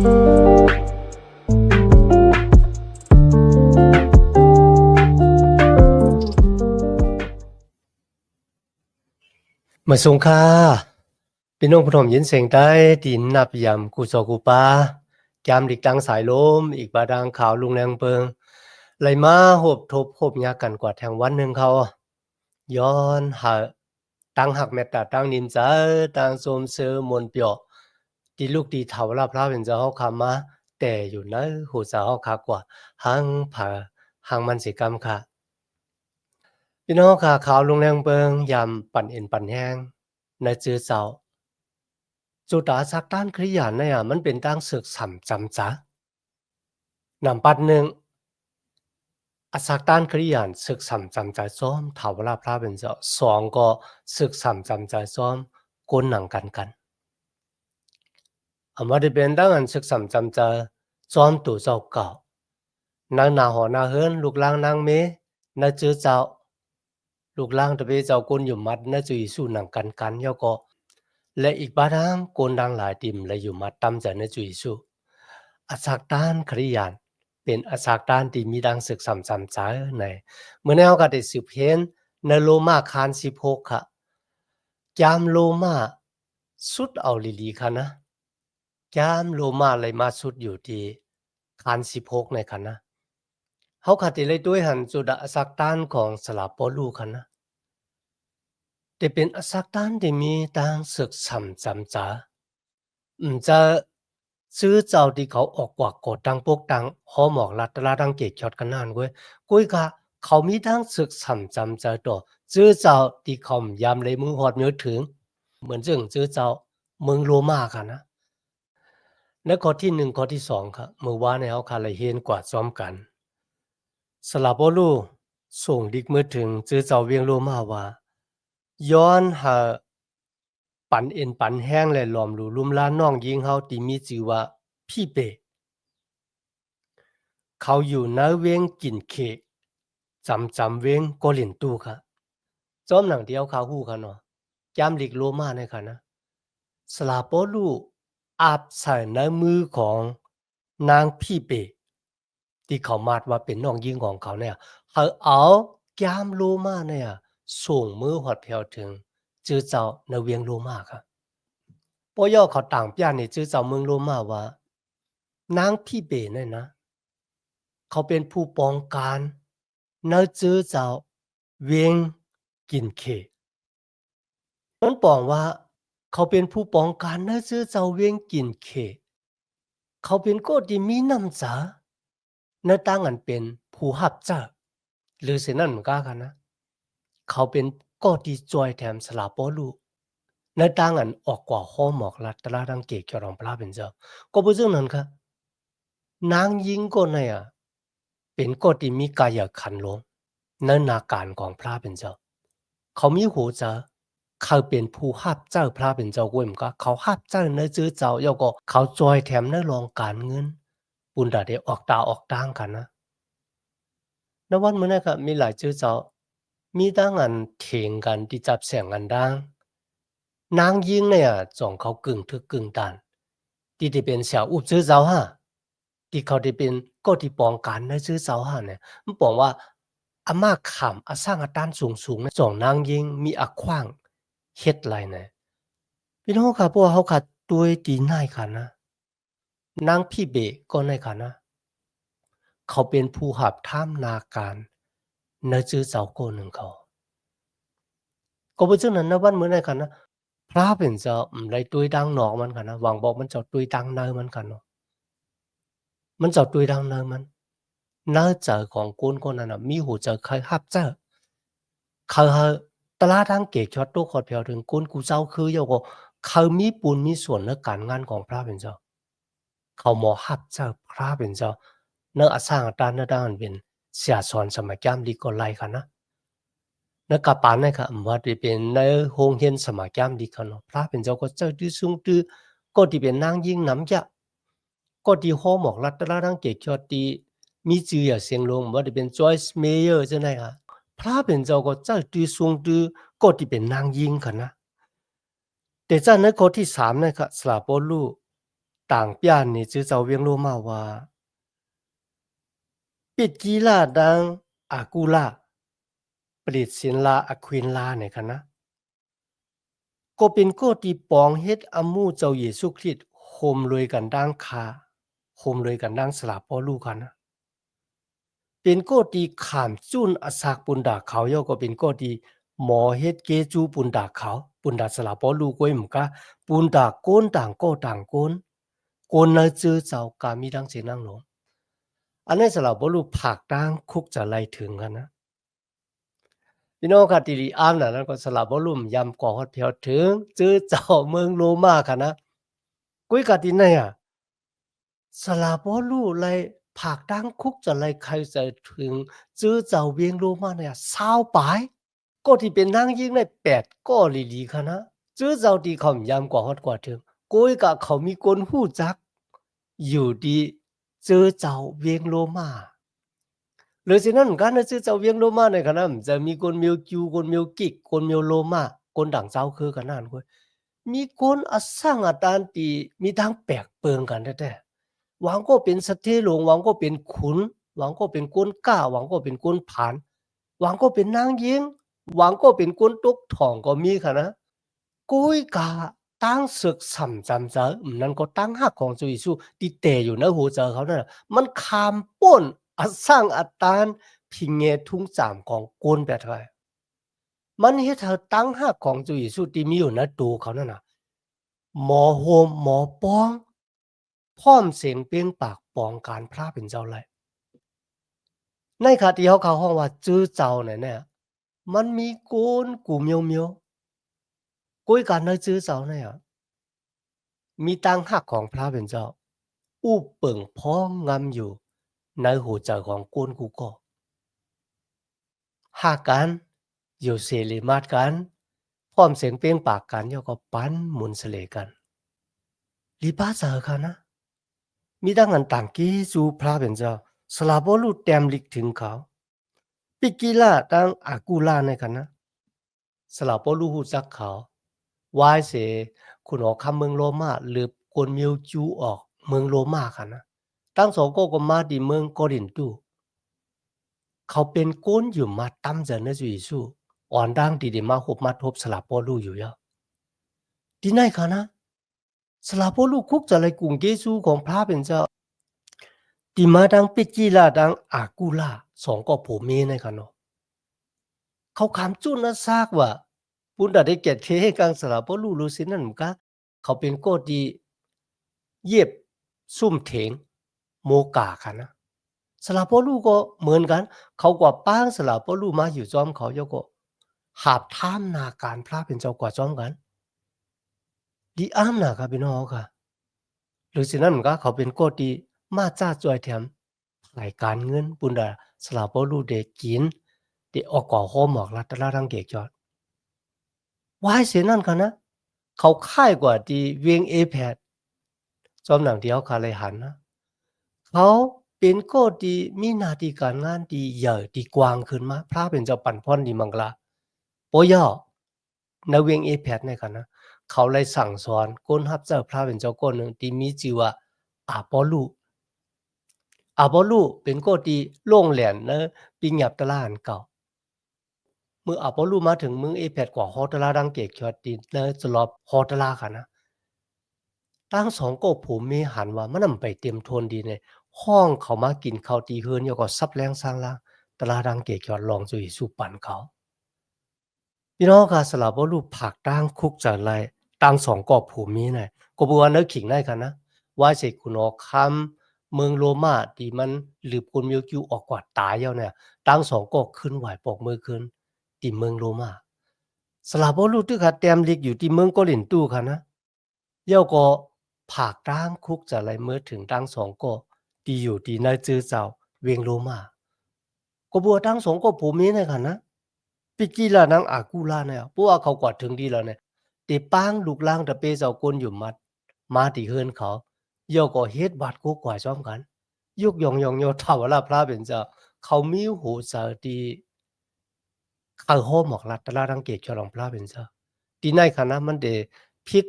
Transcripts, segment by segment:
มาสงค่าพี่น้องผู้ชมยินเสียงใต้ดินนับยำกูโซกูปายามดิกตังสายลมอีกบาดังข่าวลุงแรงเปิงไหลมาหบทบหบยากันกว่าแทงวันหนึ่งเขาย้อนหาตั้งหักแม่ตาตั้งนินจาตั้งโสมเสือมนเปียวตีลูกตีเถาลาพระเป็นเจ้าเขาคำมาแต่อยู่นะหูสาวเขากว่าหังผ่าหังมันสิกรรมค่ะพี่น้องค่ะข่าวลุงแรงเปิงยำปั่นเอ็นปั่นแห้งในจื้อเจ้าจุดอาสักด้านขยันเนี่ยมันเป็นตั้งศึกสัมจำจ้ะนำปัดหนึ่งอาสักด้านขยันศึกสัมจำใจซ้อมถาวรพระเป็นเจ้าสองก็ศึกสัมจำใจซ้อมก้นหนังกันอามาได้เป็นตั้งอันศึกสัมจำใจซ้อมตู่เจ้าเก่านางนาหอนาเฮิรนลูกล่างนางเมนาจื้อเจ้าลูกล่างตะเบเจ้าก้นอยู่มัดนาจุยสู้หนังกันเยาก็และอีกบาทางโกนดังหลายติมและอยู่มาตำใจในจุยสู้อาศักด้านขริยานเป็นอาศักด้านที่มีดังศึกสำใจในเมื่อแนวก็ได้สืบเห็นในโลมาคาน16ค่ะยามโลมาสุดเอาลีค่ะนะยามโลมาเลยมาสุดอยู่ที่คาน16ในค่ะนะเขาขัดติเลยด้วยหันจุดอาศักด้านของสลาปอลูค่ะนะแต่เป็นอาศักด้านที่มีดังศึกสำใจจะซื้อเจ้าที่เขาออกกว่ากดดังพวกดังหอหมอกลัดตลาดังเกกยอดกันนานเว้ยกุ้ยกะเขามีทั้งศึกสำจำใจต่อซื้อเจ้าที่เขายามเลยมือหอดมือถึงเหมือนจึงซื้อเจ้าเมืองโรมาค่ะนะและข้อที่1ข้อที่2ครับเมื่อวานในเขาคาเลยเห็นกว่าซ้อมกันสลับโอลูส่งดิกมือถึงซื้อเจ้าเวียงโรมาว่าย้อนหาปันเอ็นปันแห้งและหลอมหลูลุ่มล้านน้องยิงเฮาที่มีชื่อว่าพี่เปเขาอยู่ในเวียงกินเคจำเวียงโกลินตู้ค่ะจอมหนังเดียวเขาฮู้ค่ะเนาะยามหลีกโลมาในค่ะนะสลาโปลูอาบใส่ในมือของนางพี่เปที่เขามาดว่าเป็นน้องยิงของเขาเนี่ยเขาเอายามโลมาเนี่ยส่งมือหอดแผ่วถึงจื้อเจ้าในเวียงโลมาค่ะปอย่อเขาต่างเปียนี่จื้อเจ้าเมืองโรมาว่านางพี่เบเนี่ยนะเขาเป็นผู้ปองการเนื้อจื้อเจ้าเวียงกินเขมันบอกว่าเขาเป็นผู้ปองการเนื้อจื้อเจ้าเวียงกินเขเขาเป็นโกที่มีน้ำจาเนื้อตั้งอันเป็นผู้หับจ้าหรือเช่นนั้นเหมือนกันนะเขาเป็นโกที่จอยแถมสลาปอลูในต่างอันออกกว่าข้อหมอกลัดตลาดังเกกจรองพระเป็นเจ้าก็เพราะฉะนั้นค่ะนางยิงก็เนี่ยเป็นก็ที่มีกายขันลงในนาการของพระเป็นเจ้าเขามีหัวใจเขาเป็นผู้หับเจ้าพระเป็นเจ้าก้วยมก็เขาหับเจ้าในจื้อเจ้าแล้วก็เขาจอยแถมในรองการเงินปุ่นดาได้ออกตาออกต่างกันนะในวันมื้อนั้นก็มีหลายจื้อเจ้ามีตั้งอันเถียงกันที่จับแสงกันดังนางยิงเนี่ยจ่องเขากึ่งทึกกึ่งตันที่เป็นเสี่ยวอุบจื้อเจ้าฮะที่เขาได้เป็นก็ที่ปองกันในจื้อเจ้าฮะเนี่ยมันบอกว่าอามาขำอาสร้างอาตานสูงๆนะจ่องนางยิงมีอาขว้างเฮ็ดไรเนี่ยพี่น้องค่ะพวกเขาขัดตัวตีน่ายค่ะนะนางพี่เบก็ในค่ะนะเขาเป็นผู้หับท่ามนาการในจื้อเจ้าโกหนึ่งเขาก็เพราะฉะนั้นนะวันมื้อนั้นค่ะนะพระเป็นเจ้าไรตุยดังหนอกมันค่ะนะหวังบอกมันเจ้าตุยดังเนยมันค่ะเนาะมันเจ้าตุยดังเนยมันเนื้อเจอของคนคนนั้นน่ะมีหูเจอใครหับเจ้าเขาตลาดทางเกจอดโตขอดเพียวถึงคนกูเจ้าคือเยาก็เขามีปูนมีส่วนในการงานของพระเป็นเจ้าเขาหมอหับเจ้าพระเป็นเจ้าเนื้อสร้างตานเนื้อด้านเป็นเสียสอนสมัยแก้มดีก็ไล่ค่ะนะเนื้อกระปานเนี่ยค่ะว่าที่เป็นในโรงเรียนสมัยแก้มดีค่ะเนาะพระเป็นเจ้าก็เจ้าที่สูงตื้อก็ที่เป็นนางยิ่งน้ำยะก็ที่หอหมอกลัดตลาดทางเกจอดที่มีชื่ออย่างเสียงลงว่าที่เป็นจอยส์เมเยอร์ใช่ไหมคะพระเป็นเจ้าก็เจ้าที่สูงตื้อก็ที่เป็นนางยิ่งค่ะนะแต่จากนั้นข้อที่3นะครับสลาโปลู ต่างเปียนนี่จื้อเจ้าเวียงโลมาว่าปิดกีฬาดังอากูลาปริศศินลาอควินลาเนี่ยค่ะนะก็เป็นโกที่ปองเฮ็ดอามูเจ้าเยซูคริสต์โฮมรวยกันดังคาโฮมรวยกันดังสลาพ่อลูกกันนะเป็นโกที่ขามจุนอาสากปุนดาเขาย่อก็เป็นโกที่หมอเฮ็ดเกจูปุนดาเขาปุนดาสลาพ่อลูกก้อยหมกะปุนดาโกนต่างโกต่างโกนโกนเลยจื้อเจ้ากามีดังเสนังหลงอันนี้สลาพ่อลูกผากดังคุกจะไล่ถึงกันนะพี่น้องค่ะติริอามน่ะนั้นก็สลับบ่ลุ่มยำก่อฮอดเพียวถึงจื้อเจ้าเมืองโรมาค่ะนะกุ้ยกะติไหนอะสลาบ่ลู่ไลผากดังคุกจะไลใครจะถึงจื้อเจ้าเวียงโรมาเนี่ย20ปลายก็ที่เป็นนางยิ่งได้8ก็ลีลีค่ะนะจื้อเจ้าที่เขายำก่อฮอดกว่าถึงกุ้ยกะเขามีคนฮู้จักอยู่ดีจื้อเจ้าเวียงโรมา หรือฉะนั้นการชื่อเจ้าเวียงโลมาในขณะจะมีคนเมียวจิวคนเมียวกิกคนเมียวโลมาคนดั่งเจ้าคือกันนั่นคนมีคนอสร้างอาตานตีมีทางแปลกเปิงกันแท้ๆหวังก็เป็นสเทหลวงหวังก็เป็นขุนหวังก็เป็นก้นก้าหวังก็เป็นก้นผานหวังก็เป็นนางยิงหวังก็เป็นก้นตกทองก็มีค่ะนะกุ้ยกาตั้งศึกสัมจำเจอนั่นก็ตั้งหักของจุยสู้ที่เตะอยู่ในหัวเจอเขานั่นน่ะมันคามป้น สร้างอัตานพิงเงทุ่งจามของกวนแบบไทยมันเฮ็ดเธอตั้งหักของจุยสุที่มีอยู่ในตัวเขานั่นน่ะหมอโฮมหมอป้องพร้อมเสียงเปล่งปากปองการพระเป็นเจ้าไรในขณะที่เขาเข้าห้องว่าจื้อเจ้าเนี่ยมันมีโกนกูเมียวเมียวกุ้ยการในจื้อเจ้าเนี่ยมีตั้งหักของพระเป็นเจ้าอู้เปิ่งพ้องงำอยู่ในหัวใจของกวนกูก็หากกันอยู่เสรีมาดกันพร้อมเสียงเปล่งปากกันย่อก็ปั้นหมุนเสลกันลีบ้าเจอค่ะนะมีดังอันต่างกี้สู่พระเป็นเจ้าสลาบลูเต็มลิกถึงเขาปิกิลาตั้งอากูลาในกันนะสลาบลูหูจักเขาวายเสคุณออกคำเมืองโรมาหรือคนมิวจูออกเมืองโรมาค่ะนะตั้งสองก็มาดีเมืองกอรินตูเขาเป็นก้นอยู่มาตั้มเจนในจุยสู้อ่อนดังดีๆมาหบมาทบสลาบลูอยู่ยะที่ไหนคะนะสลาโพลูกคุกจะเลยกรุงเยซูของพระเป็นเจ้าติมาดังปิจิลาดังอากูลาสองก็ผมมีในกันเนาะเขาขามจุนนะซากว่าปุณดาได้เกียรติเทให้กังสลาโพลูรู้สินั่นมันก็เขาเป็นโกดีเย็บซุ่มเถงโมกาค่ะนะสลาโพลูก็เหมือนกันเขากว่าป้างสลาโพลูมาอยู่จอมเขาโยก็หาบท่ามนาการพระเป็นเจ้ากว่าจอมกันดีอ้ามนาครับพี่น้องค่ะ หรือฉะนั้นมันก็เขาเป็นโกดีมาจ้าจอยแถมรายการเงินปุนดาสลาบรูเดกินเดออกก่อโฮหมอกรัตละรังเกกจอดวายเสียนั่นกันนะเขาค่ายกว่าดีเวียงเอแพดจอมหนังเดียวคาเลยหันนะเขาเป็นโกดีมีหนาทีการงานดีใหญ่ดีกว้างขึ้นมาพระเป็นเจ้าปั่นพ่อนดีมังกลาโปย่อในเวียงเอแพดในกันนะเขาเลยสั่งสอนก้นฮับเจ้าพระเป็นเจ้าก้นหนึ่งที่มีชื่อว่าอาปอลูอาปอลูเป็นโกดีโล่งแหลนเนอะปิงหยับตะลาอันเก่าเมื่ออาปอลูมาถึงเมืองเอแพดกว่าฮอตลาดังเกกชอดดีเนอะสลอบฮอตลาค่ะนะตั้งสองก็ผมมีหันว่ามันนำไปเต็มโทนดีในห้องเขามากินข้าวตีเฮือนอยู่ก็ซับแรงสร้างล่างตลาดังเกกชอดลองจุยสู่ปันเขาพี่น้องค่ะสลับว่าลูกผักตั้งคุกจะไรตั้งสองกอบผูมีเนี่ยก็บัวเนื้อขิงได้กันนะว่าเสกคุณออกคำเมืองโรมาที่มันหลืบคนมิวคิวออกกว่าตายเย้าเนี่ยตั้งสองกอกขึ้นไหวปอกมือขึ้นที่เมืองโรมาสลับว่าลูกที่ขาเต็มลิกอยู่ที่เมืองโกลินตู้ค่ะนะเย้าก็ผักตั้งคุกจะไรเมื่อถึงตั้งสองกอที่อยู่ที่ในจื้อเจ้าเวียงโรมาก็บัวตั้งสองกอผูมีเนี่ยค่ะนะ ปิกีฬานังอากูลาเนี่ยพวกเขากว่าถึงดีแล้วเนี่ยติปังลูกล่างตะเปเจ้าก้นอยู่มัดมาติเฮือนเขาโยก็เฮ็ดบาดกูกว่าซ้อมกันยุกยองยองโยทาวลาพระเป็นเจ้าเขามีหูสาดีเขาโฮหมอกลัดตะลาดังเกตฉลองพระเป็นเจ้าที่ในคณะมันเดพิษ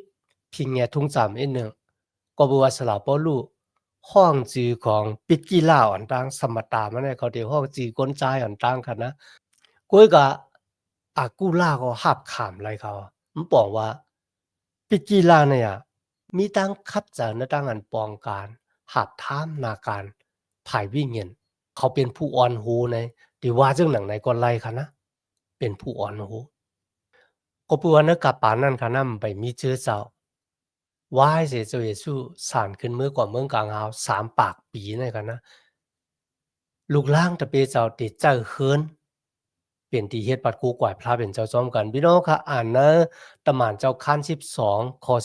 พิงแงทุงสามเอ็นหนึ่งก็ ก็บ่ว่าสลาป้อลู่ห้องจือของปิดกีฬาอ่อนต่างสมตามันเนี่ยเขาที่ห้องจือกวนใจอ่อนต่างกันนะก้อยก็อากูล่าก็หับขามไรเขามันบอกว่าปิดกีฬาเนี่ยมีตั้งคัดจะในตั้งอันปองการหับท่ามนาการถ่ายวิ่งเงินเขาเป็นผู้อ่อนหูในที่ว่าจึงหนังในก่อนไล่ค่ะนะเป็นผู้อ่อนหูก็ปวนกับปานนั้นค่ะนำไปมีเชื้อเจ้าว่ายเสียเจ้าเยซูสานขึ้นเมื่อกว่าเมืองกลางหาว3ปากปีในกันนะลูกล่างตะเปเจ้าติดเจ้าเฮินเป็นที่เฮ็ดปัดกูกวายพระเป็นเจ้าซ้อมกันพี่น้องค่ะอ่านนะตะหมานเจ้าคัน12ข้อ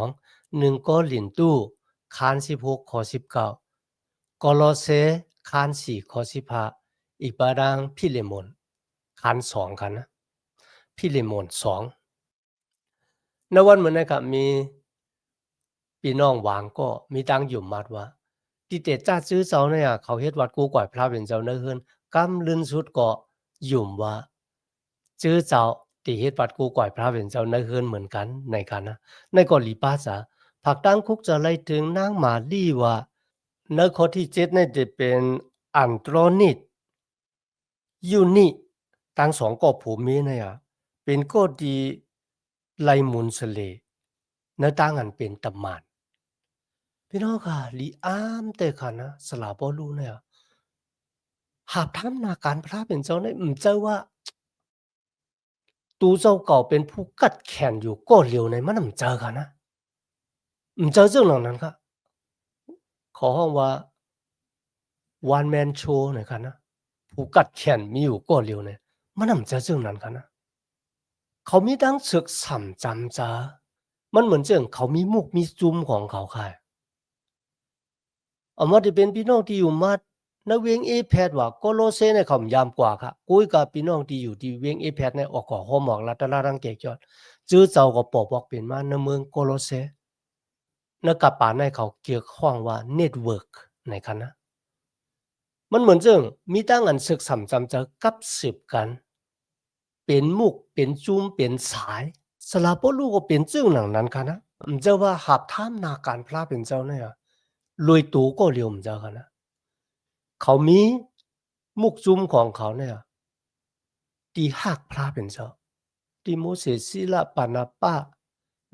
12 1ก็ลินตู้คัน16ข้อ19กอโลเซคัน4ข้อ15อีกบาดังพิเลมอนคัน2กันนะพิเลมอน2ในวันเหมือนนะครับมีพี่น้องหวางก็มีตังอยู่มัดว่าที่เตจ้าซื้อเจ้าเนี่ยเขาเฮ็ดวัดกูกวายพระเป็นเจ้าเนื้อเฮือนกำลืนสุดก็ยุ่มว่าจื้อเจ้าที่เฮ็ดวัดกูกวายพระเป็นเจ้าเนื้อเฮือนเหมือนกันในกันนะในก็ลีปาษาผักตั้งคุกจะไล่ถึงนางมาลีว่าในข้อที่7เนี่ยจะเป็นอันโตรนิตยูนิทั้งสองก็ผัวเมียเนี่ยเป็นก็ดีไลมุนสเลในตั้งอันเป็นตำมานพี่น้องค่ะลีอามแต่ค่ะนะสลาบ่รู้เนี่ยหากทำนาการพระเป็นเจ้าได้เจ้าว่าตูเจ้าเก่าเป็นผู้กัดแขนอยู่ก็เหลียวในมันเจอค่ะนะเจอเรื่องเหล่านั้นค่ะขอห้องว่า one man show หน่อยค่ะนะผู้กัดแขนมีอยู่ก็เหลียวเนี่ยมันเจอเรื่องนั้นค่ะนะเขามีทั้งศึกสัมจำจามันเหมือนเรื่องเขามีมุกมีจุมของเขาค่ะเอามาที่เป็นพี่น้องที่อยู่มาในเวียงเอแพดว่าโกโลเซเนี่ยเขายามกว่าค่ะกุ้ยกับพี่น้องที่อยู่ที่เวียงเอแพดเนี่ยออกก่อห้อหมอกรัตลารังเกกยอดจื้อเจ้าก็ปอกเป็นมาในเมืองโกโลเซในกับป่าในเขาเกี่ยวข้องว่าเน็ตเวิร์กในคันนะมันเหมือนเรื่องมีตั้งอันศึกสัมจำจะกับสืบกันเป็นมุกเป็นจุมเป็นสายสลาปลูก็เป็นจึงหนังนั้นค่ะนะเจ้าว่าหากท่ามนาการพระเป็นเจ้าเนี่ยรวยตูก็เรียวเจ้าค่ะนะเขามีมุกจุมของเขาเนี่ยที่หักพระเป็นเจ้าที่โมเสสศิลปานาปา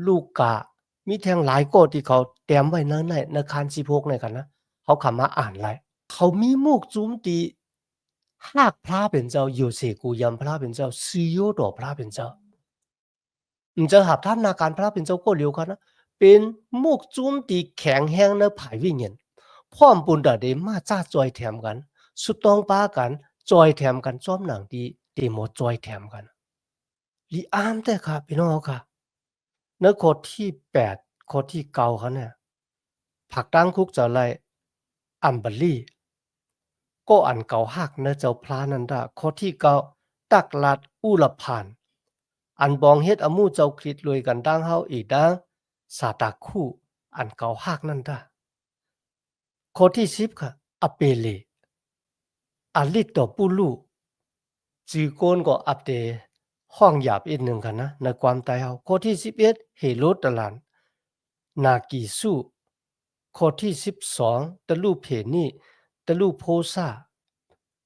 ลูกามีแทงหลายก็ที่เขาเตรียมไว้ในคาน16ในกันนะเขาคำมาอ่านไลเขามีมุกจุมที่หักพระเป็นเจ้าอยู่เสกูยำพระเป็นเจ้าซีโยดอพระเป็นเจ้าจะหับท่านนาการพระเป็นเจ้าก็เร็วกันนะเป็นมุกจุมที่แข็งแห้งในผายวิ่งเงินพร้อมปุนดาเดมาจ้าจอยแถมกันสุดต้องป้ากันจอยแถมกันจอมหนังดีเดโมจอยแถมกันลีอามแต่ค่ะพี่น้องค่ะในข้อที่8ข้อที่9เขาเนี่ยผักตั้งคุกจะไล่อัมเบอรี่ก็อันเก่าหักเนเจ้าพระนันดาข้อที่9ตักลัดอุลพานอันบองเฮ็ดอมูเจ้าคริสรวยกันดังเฮาอีกดังสาตาคู่อันเก่าหักนั่นดาข้อที่10ค่ะอเปเลอลิตตอปูลูจือโกนก็อัปเดห้องหยาบอีกหนึ่งกันนะในความตายเฮาข้อที่11เฮโรตะลันนากีสู้ข้อที่12ตะลูเพนี่ตะลูโพซา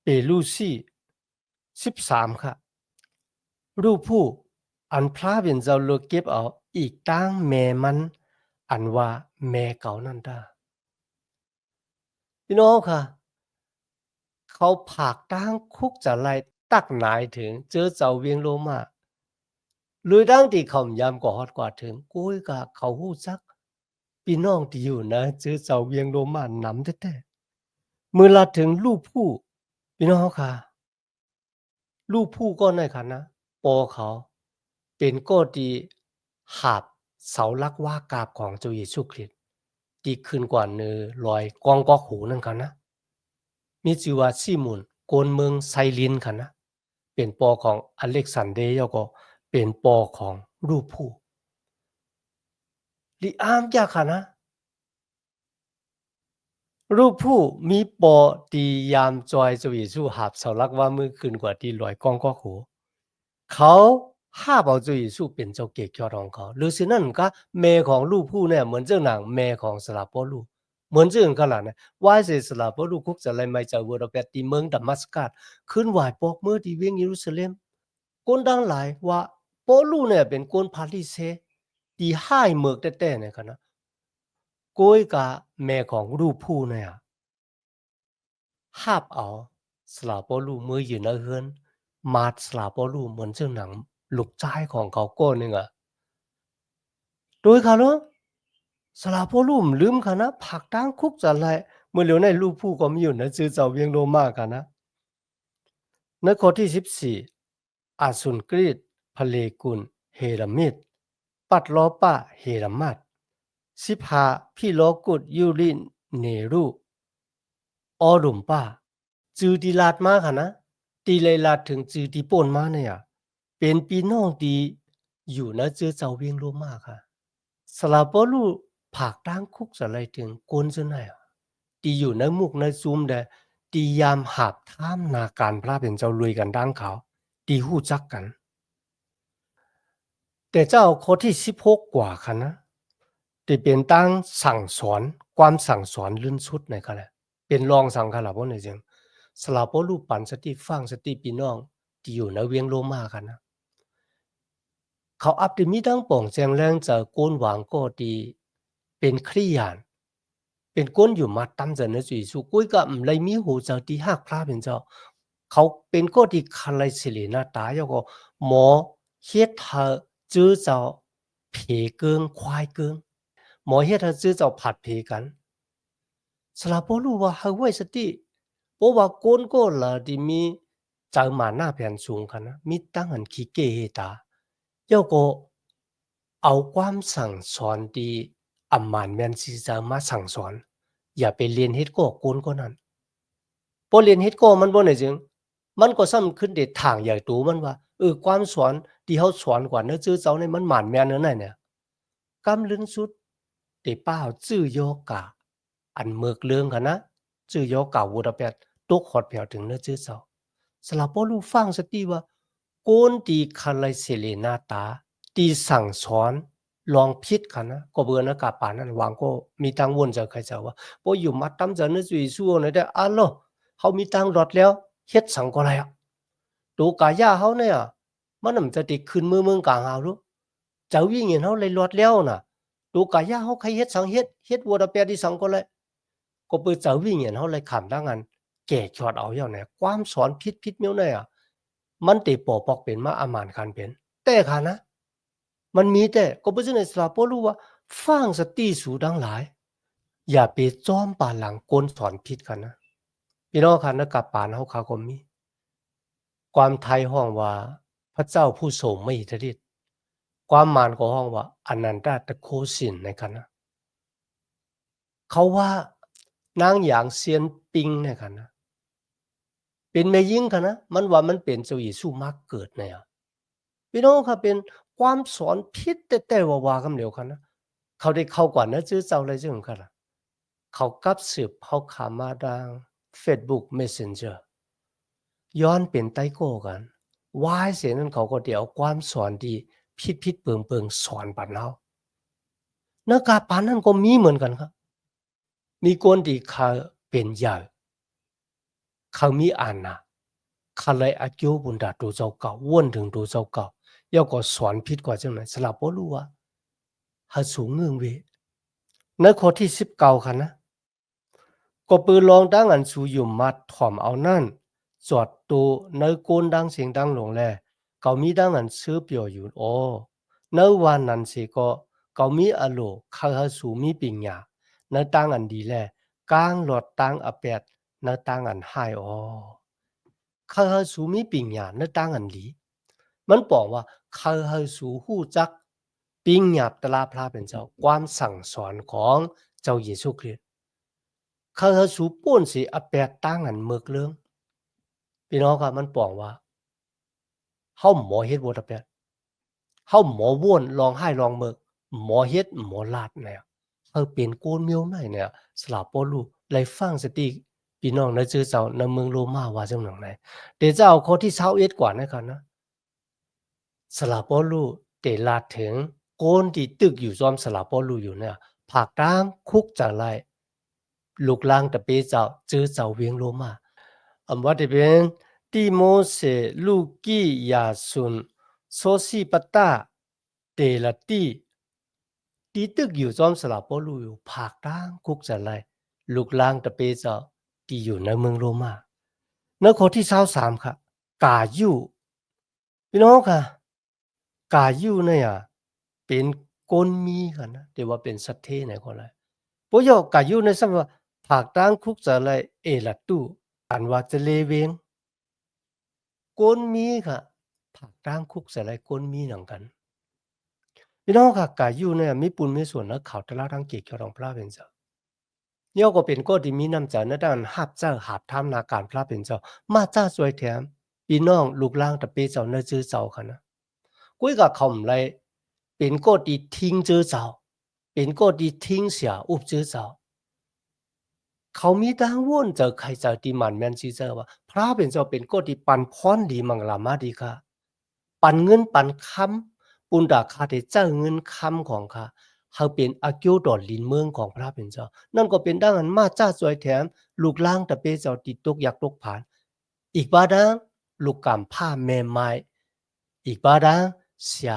เปลูซี13ค่ะรูปผู้อันพระเป็นเจ้าเลือกเก็บเอาอีกตั้งแม่มันอันว่าแม่เก่านั่นดาพี่น้องค่ะเขาผากตั้งคุกจะไล่ตักหนายถึงเจอเจ้าเวียงโลมาลุยดังที่เขายามกว่าฮอดกว่าถึงกุ้ยกะเขาฮู้จักพี่น้องที่อยู่นะเจอเจ้าเวียงโลมานำแท้ๆมื้อละถึงลูกผู้พี่น้องค่ะลูกผู้ก็ในคันนะปอเขาเป็นก็ดีหาบเสาหลักว่ากาบของเจ้าเยซูคริสต์ที่ขึ้นกว่าเนือลอยกองกอกหูนั่นกันนะมีชื่อว่าซิมุนโกนเมืองไซลินค่ะนะเป็นปอของอเล็กซานเดร์ก็เป็นปอของรูปผู้ลิอามยาค่ะนะรูปผู้มีปอตียามจอยเจ้าเยซูหาบเสาหลักว่ามือขึ้นกว่าที่ลอยกองกอกหูเขา ห้าเอาเจ้าเยซูเป็นเจ้าเกศยอดของเขาหรือฉะนั้นก็แม่ของลูกผู้เนี่ยเหมือนเจ้านางแม่ของสลาโปลูเหมือนเจ้ากันล่ะนะว่าเสสลาโปลูคุกจะไลไม่เจ้าเวอร์เปตีเมืองดามัสกัสขึ้นไหวปอกมือที่เวียงเยรูซาเล็มคนดังหลายว่าโปลูเนี่ยเป็นคนพาลิเซที่ให้เมือกแต่ๆเนี่ยกันนะก้อยกับแม่ของลูกผู้เนี่ยห้าเอาสลาโปลูมืออยู่ในเฮือนมาสลาโปลูเหมือนเจ้าหนังลูกชายของเขาก็นึงอ่ะโดยค่ะเนาะสลาโปลูมลืมค่ะนะผักตั้งคุกจะไรเมื่อเหลียวในลูกผู้ก็มีอยู่นะจื้อเจ้าเวียงโลมากันนะในข้อที่14อาสุนกรีดพเลกุลเฮรามิดปัดล้อป้าเฮรามัด15พี่ล้อกุดยูรินเนรูออรุมป้าจื้อดีลาดมาค่ะนะตีเลยลาดถึงจื้อที่ป่นมาเนี่ยเป็นพี่น้องที่อยู่นะจื้อเจ้าเวียงโลมาค่ะสลาโปลูผักตั้งคุกจะไรถึงกวนจะไหนอ่ะที่อยู่ในมุกในซุมเดตียามหักท่ามนาการพระเป็นเจ้าลุยกันดังเขาตีหู้จักกันแต่เจ้าข้อที่16กว่าค่ะนะที่เป็นตั้งสั่งสอนความสั่งสอนลื่นสุดในค่ะแหละเป็นรองสั่งค่ะล่ะบ่ในจังสลาโปลูปันสติฟังสติพี่น้องที่อยู่ในเวียงโลมาค่ะนะเขาอับที่มีตั้งป่องแจงแรงจะโกนหวางก็ดีเป็นคริยานเป็นก้นอยู่มาตั้มจะในจุยสุกุ้ยก็เลยมีหูเจ้าที่หักพลาเป็นเจ้าเขาเป็นก็ที่คาไลสิเลนาตายก็หมอเฮ็ดเธอจื้อเจ้าเพเกิงควายเกิงหมอเฮ็ดเธอจื้อเจ้าผัดเพกันสลาโปรู้ว่าเฮาไว้สติเพราะว่าก้นก็ละที่มีเจ้ามาหน้าแผ่นสูงกันนะมีตั้งอันขี้เกเฮตาเจ้าก็เอาความสั่งสอนที่อำมานแม่นสิจะมาสั่งสอนอย่าไปเรียนเฮ็ดก่อโกนก็นั้นบ่เรียนเฮ็ดก่อมันบ่ได้จึงมันก็ซ้ำขึ้นได้ทางใหญ่โตมันว่าความสอนที่เฮาสอนกว่าเนื้อจื้อเจ้านี่มันหมานแม่นเนื้อไหนเนี่ยกำลึงสุดได้เป้าจื้อยอกะอันเมือกเรื่องค่ะนะจื้อยอกะวูดาแปดตกฮอดแผ่วถึงเนื้อจื้อเจ้าสลับบ่รู้ฟังสติว่าโกนที่คันไลเสเลนาตาที่สั่งสอนลองผิดค่ะนะก็เบื่อนะกะปานนั้นวางก็มีตังวนจะใครจะว่าบ่อยู่มาตำจะนึกจุยสู้ในได้อัลโลเฮามีตังรอดแล้วเฮ็ดสังก็ไรอ่ะตูกายาเฮาเนี่ยมันนำจะติขึ้นมือเมืองกลางเฮารู้เจ้าวิ่งเห็นเฮาเลยรอดแล้วน่ะตูกายาเฮาใครเฮ็ดสังเฮ็ดวัวดาแปดิสังก็เลยก็เปิดเจ้าวิ่งเห็นเฮาเลยขำดังอันแก่ชอดเอาอย่างไหนความสอนผิดๆเมียวเนี่ยอ่ะมันติปอปอกเป็นมาอามานคันเป็นแต่ค่ะนะมันมีแต่ก็บ่ใช่ในสลาโปรู้ว่าฟังสติสูดังหลายอย่าไปจ้อมปานหลังกลสอนผิดกันนะพี่น้องค่ะนะกับปานเฮาเขาก็มีความไทยห้องว่าพระเจ้าผู้ทรงมหิทธิฤทธิ์ความมารก็ห้องว่าอนันตตโคสินในกันนะเขาว่านางหยางเซียนปิงในกันนะเป็นแม่หญิงค่ะนะมันว่ามันเป็นเจ้าเยซูมาเกิดเนี่ยพี่น้องค่ะเป็นความสอนผิดแต่ว่าคำเดียวกันนะเขาได้เข้ากว่านะชื่อเจ้าอะไรชื่อของเขาล่ะเขากับสืบเขาขามาดัง Facebook Messenger ย้อนเป็นไต้โก้กันวายเสียนั้นเขาก็เดี๋ยวความสอนดีผิดเปิงสอนปันเราเนื้อกาปานนั้นก็มีเหมือนกันครับมีคนที่เขาเป็นใหญ่เขามีอานะเขาเลยอากิวบุญดาตัวเจ้าเก่าวนถึงตัวเจ้าเก่าย่อก็สอนผิดกว่าจังไหนสลับบ่รู้ว่าหาสูงเงืองเวในข้อที่19ค่ะนะก็ปืนลองดังอันสูอยู่มัดถ่อมเอานั่นจอดตัวในโกนดังเสียงดังลงแลเขามีดังอันซื้อเปียวอยู่ในวันนั้นสิก็เขามีอโลเขาหาสูมีปิงหยาในตั้งอันดีแลกลางหลอดตั้งอแปดในตั้งอันหายเขาหาสูมีปิงหยาในตั้งอันดีมันบอกว่าเขาหาสูฮู้จักปิงหยาตลาพระเป็นเจ้าความสั่งสอนของเจ้าเยซูคริสต์เขาหาสูป้นสิอแปดตั้งอันเมือกเรื่องพี่น้องครับมันบอกว่าเฮาหมอเฮ็ดบ่ตะแปดเฮาหมอว่วนลองไห้ลองเมิกหมอเฮ็ดหมอลาดเนี่ยเป็นโกนเมียวไหนเนี่ยสลาปอลูไลฟังสติพี่น้องในชื่อเจ้าในเมืองโรมาว่าจังหนังไหนเดี๋ยวจะเอาข้อที่21กว่านะครับนะ สลาปอลูเตลาถึงโกนที่ตึกอยู่ซ้อมสลาปอลูอยู่เนี่ยผากตางคุกจะไล่ลูกลางตะเปเจ้าจื้อเจ้าเวียงโลมาว่าที่เป็นติโมเสลูกียาซุนโซซีปตาเตลตีตีตึกอยู่ซ้อมสลาปอลูอยู่ผากตางคุกจะไล่ลูกลางตะเปเจ้าที่อยู่ในเมืองโรมาในข้อที่23ค่ะกายูพี่น้องค่ะกายูเนี่ยเป็นก้นมีค่ะนะแต่ว่าเป็นสัตเทไหนก็เลยเพราะยอกายูในสัมว่าผากตั้งคุกจะเลยเอลัดตู้อันว่าจะเลเวงก้นมีค่ะผากตั้งคุกจะเลยก้นมีหนังกันพี่น้องค่ะกายูเนี่ยมีปุนมีส่วนแล้วเขาตลาดทางเกียรติของพระเป็นเจ้าเนี่ยก็เป็นก็ที่มีน้ำใจในด้านหับเจ้าหับทำนาการพระเป็นเจ้ามาจ้าสวยแถมพี่น้องลูกล่างตะเปเจ้าเนื้อจื้อเจ้าค่ะนะกุ้ยกับเขาเลยเป็นก็ที่ทิ้งจื้อเจ้าเป็นก็ที่ทิ้งเสียอุบจื้อเจ้าเขามีทางว่นเจอใครเจอที่มันแมนซีเจอว่าพระเป็นเจ้าเป็นก็ที่ปันพรดีมังลามาดีค่ะปันเงินปันคำปุนดาคาเดเจ้าเงินคำของค่ะเขาเป็นอากิวดอดลินเมืองของพระเป็นเจ้านั่นก็เป็นดังนั้นมาจ้าสวยแถมลูกล่างตะเปเจ้าติดตกอยากตกผ่านอีกบาดังลูกกำผ้าแม่ไม้อีกบาดังเสีย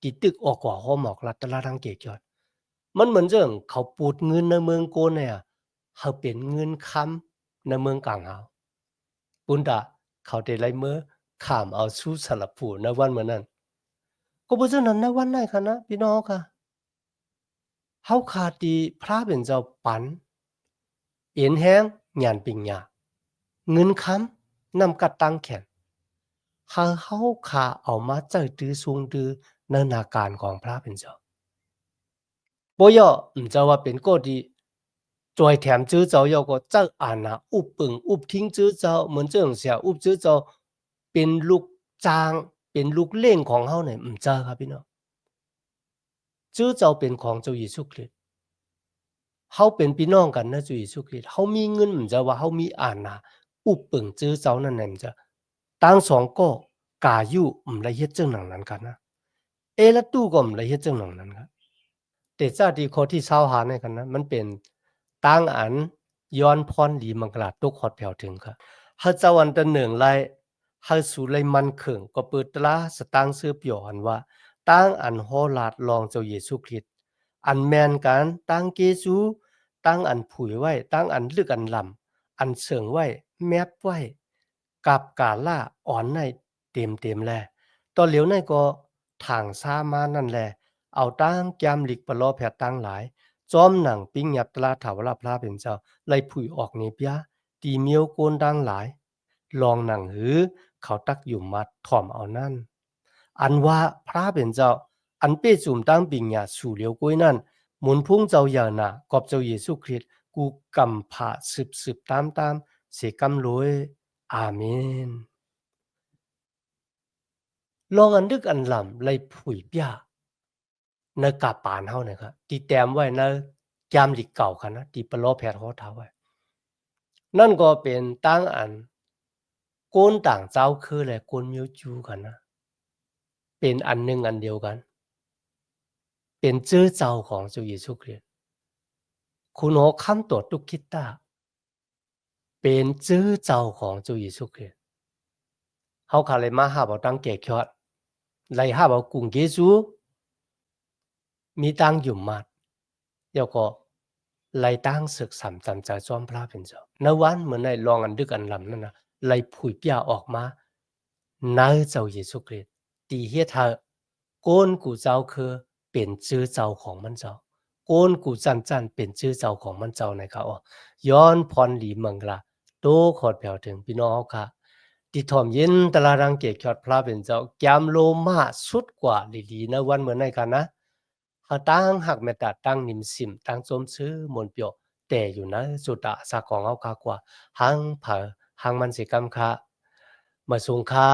ติดตึกออกกว่าห้อหมอกลัดตลาดทางเกียรติมันเหมือนเรื่องเขาปูดเงินในเมืองโกนเนี่ยเขาเป็นเงินคำในเมืองกลางเขาปุนดาเขาได้ไล่เมื่อข้ามเอาสู้สลับผูในวันเหมือนนั้นก็บ่เช่นนั้นในวันไหนคะนะพี่น้องค่ะเฮาขาดที่พระเป็นเจ้าปันเอ็นแห้งญาณปิงญาเงินคำนำกัดตังแขนเฮาขาเอามาเจอตือสูงตือในนาการของพระเป็นเจ้าบ่ย่อเจ้าว่าเป็นก็ดีจอยแถมจื้อเจ้า要个เจ้าอ่านนะอุบปึงอุบทิ้งจื้อเจ้าเหมือนเจ้าเสียอุบจื้อเจ้าเป็นลูกจ้างเป็นลูกเล่นของเฮาเนี่ยเจ้าครับพี่น้องจื้อเจ้าเป็นของเจ้าเยซูคริสต์เฮาเป็นพี่น้องกันนะเจ้าเยซูคริสต์เฮามีเงินเจ้าว่าเฮามีอ่านนะอุบปึงจื้อเจ้านั่นแหละเจ้าตั้งสองก็กาอยู่ละเฮ็ดจังนั้นกันนะเอละตู้ก็ละเฮ็ดจังนั้นครับแต่เจ้าที่ข้อที่25เนี่ยกันนะมันเป็นตั้งอันย้อนพรหลีมังกลาตุกฮอดแผ่วถึงค่ะเฮาเจ้าวันตะหนึ่งไลเฮาสู่ไลมันเขิงก็เปิดตลาสตางค์ซื้อเปียวหันว่าตั้งอันโหลาดลองเจ้าเยซูคริสต์อันแม่นกันตั้งเกซูตั้งอันผุยไว้ตั้งอันลึกอันลำอันเสิงไว้แมบไว้กับกาล่าอ่อนในเต็มแลตอนเหลียวในก็ทางซามานั่นแลเอาตั้งแก้มหลิกปลอแผดตั้งหลายจอมหนังปิ้งหยับตลาถาวรพระเป็นเจ้าไล่ผุยออกเนเปียตีเมียวโกนดังหลายลองหนังหือเขาตักอยู่มัดถ่อมเอานั่นอันว่าพระเป็นเจ้าอันเป้จุ่มตั้งปิงหยาสู่เหลียวกุ้ยนั่นหมุนพุ่งเจ้าอย่าหนากอบเจ้าเยซูคริสต์กูกำผ่าสืบตามเสกำรวยอาเมนลองอันดึกอันลำไล่ผุยเปียในกาปานเฮาเนี่ยครับที่แต้มไว้ในยามหลีกเก่าค่ะนะที่ปลอแพทย์เขาท้าไว้นั่นก็เป็นตั้งอันโกนต่างเจ้าคือแหละโกนมิวจูกันนะเป็นอันหนึ่งอันเดียวกันเป็นชื่อเจ้าของเจ้าเยซูคริสต์คุณโอคำตัวตุกคิดตาเป็นชื่อเจ้าของเจ้าเยซูคริสต์เฮาขาเลยมาหาบ่ตั้งแก่คยอดไล่หาบ่กุงเยซูมีตั้งอยู่มัดแล้วก็ไล่ตั้งศึกสามจำใจซ้อมพระเป็นเจ้าในวันเหมือนในลองอันดึกอันลำนั่นนะไล่ผุยเปียออกมาในเจ้าเยซูคริสต์ตีเฮ็ดให้โกนกูเจ้าคือเป็นชื่อเจ้าของมันเจ้าโกนกูจันเป็นชื่อเจ้าของมันเจ้าในเขาย้อนพรหลีเมืองละโตขอดแผ่วถึงพี่น้องค่ะที่ถ่อมเย็นตะลารังเกตยอดพระเป็นเจ้าแกมโลมาสุดกว่าลีๆนะวันเหมือนในกันนะเขาตั้งหักเมตตาตั้งนิมสิมตั้งสมซื้อมนเปียวแต่อยู่นะสุดาสาของเอาคากว่าหังเผอหังมันสิกรรมค่ะมาสูงค่า